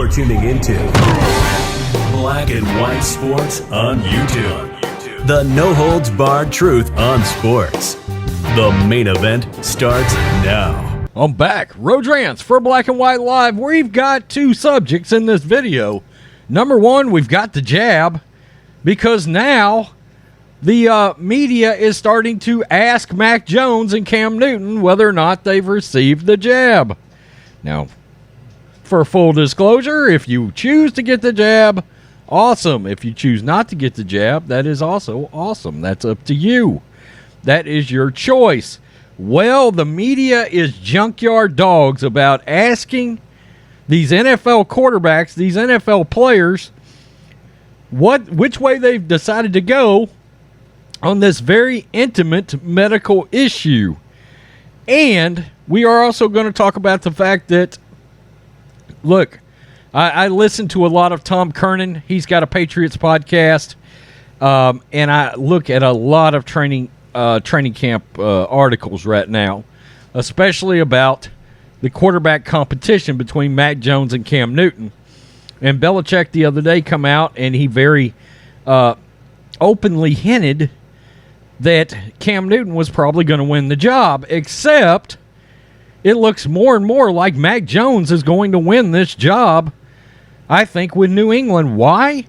You're tuning into Black and White Sports on YouTube. The no-holds-barred truth on sports. The main event starts now. I'm back. Rodrance for Black and White Live. We've got two subjects in this video. Number one, we've got the jab, because now the media is starting to ask Mac Jones and Cam Newton whether or not they've received the jab. Now, for full disclosure, if you choose to get the jab, awesome. If you choose not to get the jab, that is also awesome. That's up to you. That is your choice. Well, the media is junkyard dogs about asking these NFL quarterbacks, these NFL players, which way they've decided to go on this very intimate medical issue. And we are also going to talk about the fact that, look, I listen to a lot of Tom Kernan. He's got a Patriots podcast, and I look at a lot of training camp articles right now, especially about the quarterback competition between Mac Jones and Cam Newton. And Belichick the other day come out, and he very openly hinted that Cam Newton was probably going to win the job, except it looks more and more like Mac Jones is going to win this job, I think, with New England. Why?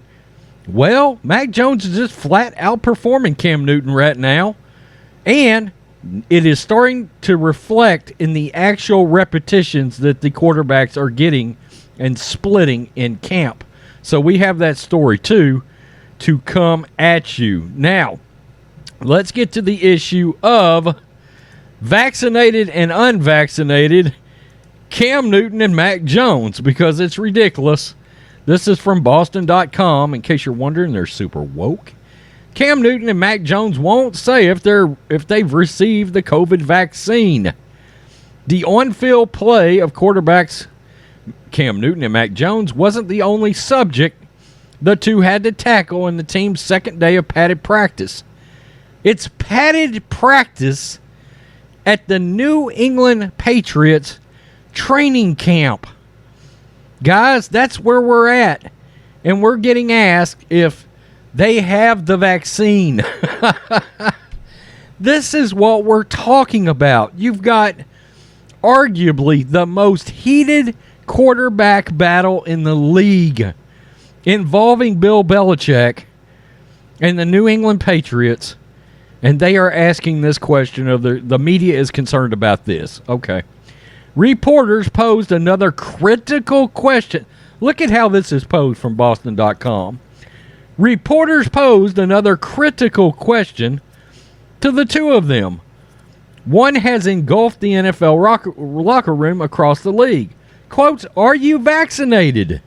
Well, Mac Jones is just flat outperforming Cam Newton right now, and it is starting to reflect in the actual repetitions that the quarterbacks are getting and splitting in camp. So we have that story, too, to come at you. Now, let's get to the issue of vaccinated and unvaccinated Cam Newton and Mac Jones, because it's ridiculous. This is from Boston.com. In case you're wondering, they're super woke. Cam Newton and Mac Jones won't say if they've received the COVID vaccine. The on-field play of quarterbacks Cam Newton and Mac Jones wasn't the only subject the two had to tackle in the team's second day of padded practice. It's padded practice at the New England Patriots training camp. Guys, that's where we're at. And we're getting asked if they have the vaccine. This is what we're talking about. You've got arguably the most heated quarterback battle in the league involving Bill Belichick and the New England Patriots. And they are asking this question of the media is concerned about this. Okay. Reporters posed another critical question. Look at how this is posed from Boston.com. Reporters posed another critical question to the two of them. One has engulfed the NFL locker room across the league. Quote, "Are you vaccinated?"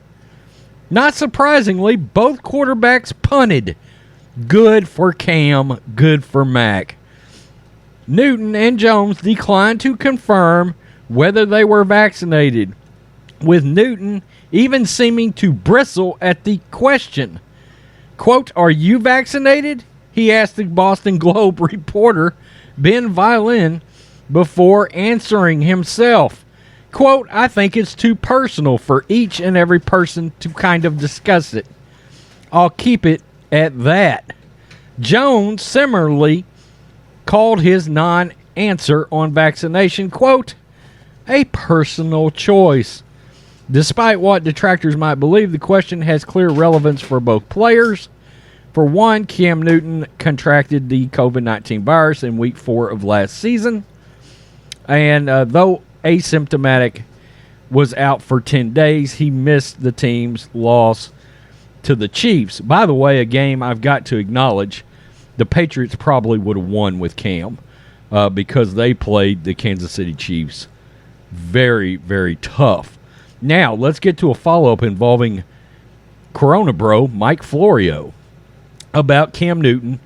Not surprisingly, both quarterbacks punted. Good for Cam, good for Mac. Newton and Jones declined to confirm whether they were vaccinated, with Newton even seeming to bristle at the question. Quote, "Are you vaccinated?" he asked the Boston Globe reporter Ben Violin before answering himself. Quote, "I think it's too personal for each and every person to kind of discuss it. I'll keep it at that." Jones similarly called his non-answer on vaccination, quote, "a personal choice." Despite what detractors might believe, the question has clear relevance for both players. For one, Cam Newton contracted the COVID-19 virus in Week 4 of last season, and though asymptomatic, was out for 10 days. He missed the team's loss to the Chiefs. By the way, a game I've got to acknowledge, the Patriots probably would have won with Cam because they played the Kansas City Chiefs very, very tough. Now, let's get to a follow-up involving Corona Bro, Mike Florio, about Cam Newton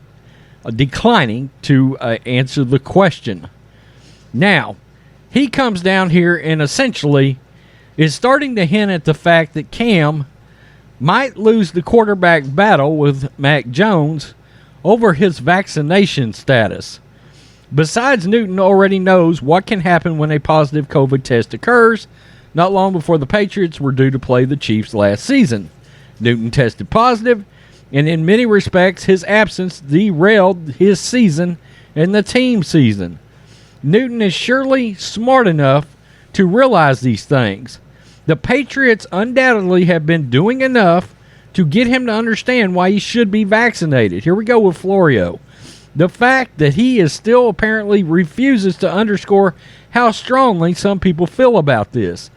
declining to answer the question. Now, he comes down here and essentially is starting to hint at the fact that Cam might lose the quarterback battle with Mac Jones over his vaccination status. Besides, Newton already knows what can happen when a positive COVID test occurs, not long before the Patriots were due to play the Chiefs last season. Newton tested positive, and in many respects, his absence derailed his season and the team's season. Newton is surely smart enough to realize these things. The Patriots undoubtedly have been doing enough to get him to understand why he should be vaccinated. Here we go with Florio. The fact that he is still apparently refuses to underscore how strongly some people feel about this.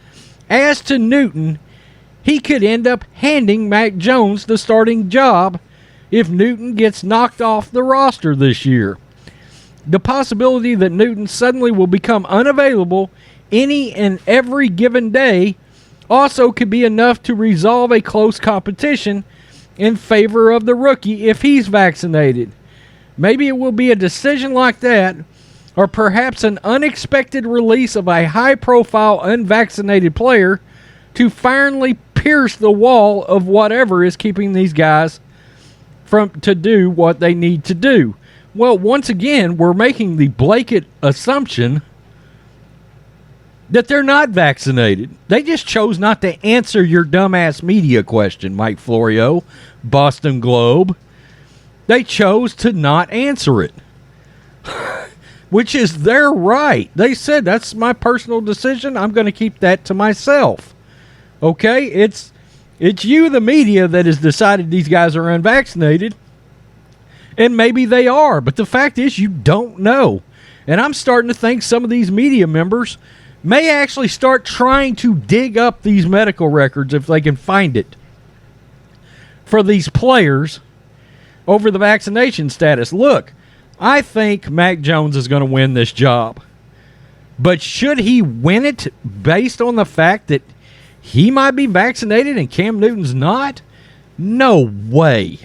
As to Newton, he could end up handing Mac Jones the starting job if Newton gets knocked off the roster this year. The possibility that Newton suddenly will become unavailable any and every given day also could be enough to resolve a close competition in favor of the rookie if he's vaccinated. Maybe it will be a decision like that, or perhaps an unexpected release of a high-profile unvaccinated player to finally pierce the wall of whatever is keeping these guys from to do what they need to do. Well, once again, we're making the blanket assumption that they're not vaccinated. They just chose not to answer your dumbass media question, Mike Florio, Boston Globe. They chose to not answer it, which is their right. They said, that's my personal decision. I'm going to keep that to myself. Okay? It's you, the media, that has decided these guys are unvaccinated. And maybe they are, but the fact is you don't know. And I'm starting to think some of these media members may actually start trying to dig up these medical records if they can find it for these players over the vaccination status. Look, I think Mac Jones is going to win this job. But should he win it based on the fact that he might be vaccinated and Cam Newton's not? No way.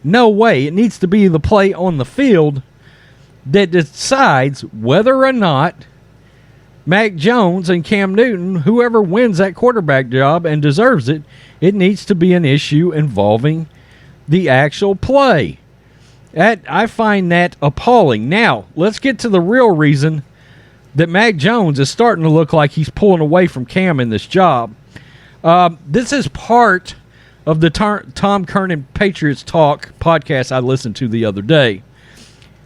No way. It needs to be the play on the field that decides whether or not Mac Jones and Cam Newton, whoever wins that quarterback job and deserves it, it needs to be an issue involving the actual play. I find that appalling. Now, let's get to the real reason that Mac Jones is starting to look like he's pulling away from Cam in this job. This is part of the Tom Kernan Patriots Talk podcast I listened to the other day.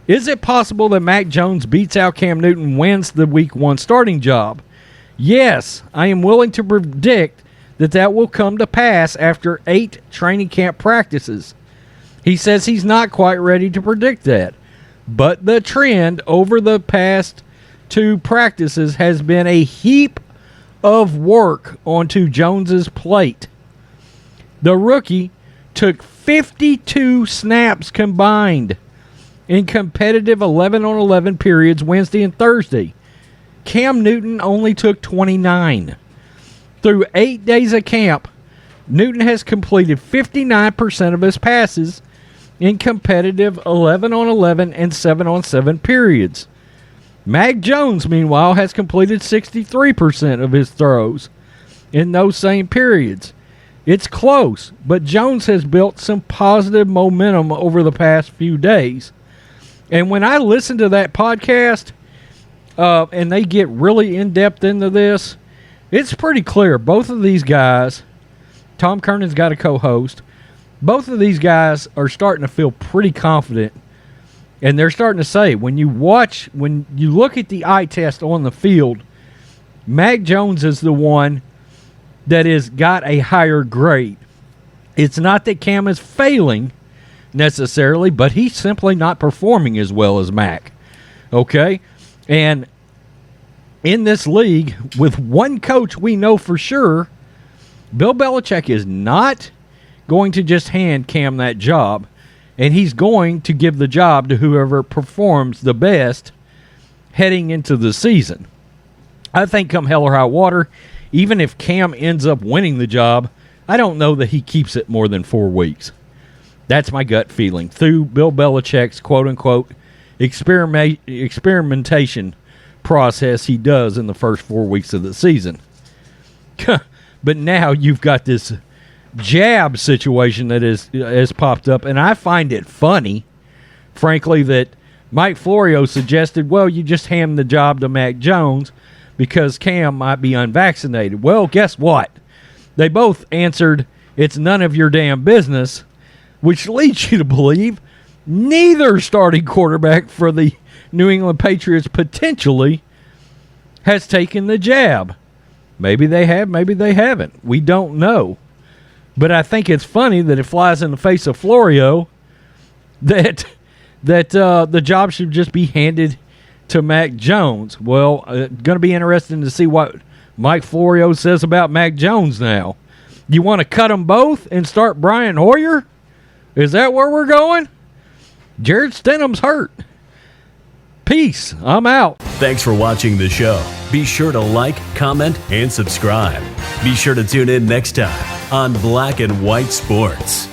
Is it possible that Mac Jones beats out Cam Newton, wins the Week 1 starting job? Yes, I am willing to predict that will come to pass after 8 training camp practices. He says he's not quite ready to predict that, but the trend over the past 2 practices has been a heap of work onto Jones's plate. The rookie took 52 snaps combined in competitive 11-on-11 periods Wednesday and Thursday. Cam Newton only took 29. Through 8 days of camp, Newton has completed 59% of his passes in competitive 11-on-11 and 7-on-7 periods. Mac Jones, meanwhile, has completed 63% of his throws in those same periods. It's close, but Jones has built some positive momentum over the past few days. And when I listen to that podcast, and they get really in-depth into this, it's pretty clear. Both of these guys, Tom Kernan's got a co-host, both of these guys are starting to feel pretty confident. And they're starting to say, when you look at the eye test on the field, Mac Jones is the one that has got a higher grade. It's not that Cam is failing necessarily, but he's simply not performing as well as Mac. Okay? And in this league, with one coach we know for sure, Bill Belichick is not going to just hand Cam that job, and he's going to give the job to whoever performs the best heading into the season. I think come hell or high water, even if Cam ends up winning the job, I don't know that he keeps it more than 4 weeks. That's my gut feeling. Through Bill Belichick's quote-unquote experimentation process he does in the first 4 weeks of the season. But now you've got this jab situation that has popped up, and I find it funny, frankly, that Mike Florio suggested, well, you just hand the job to Mac Jones because Cam might be unvaccinated. Well, guess what? They both answered, it's none of your damn business, which leads you to believe neither starting quarterback for the New England Patriots potentially has taken the jab. Maybe they have, maybe they haven't. We don't know. But I think it's funny that it flies in the face of Florio that the job should just be handed to Mac Jones. Well, going to be interesting to see what Mike Florio says about Mac Jones now. You want to cut them both and start Brian Hoyer? Is that where we're going? Jared Stidham's hurt. Peace. I'm out. Thanks for watching the show. Be sure to like, comment, and subscribe. Be sure to tune in next time on Black and White Sports.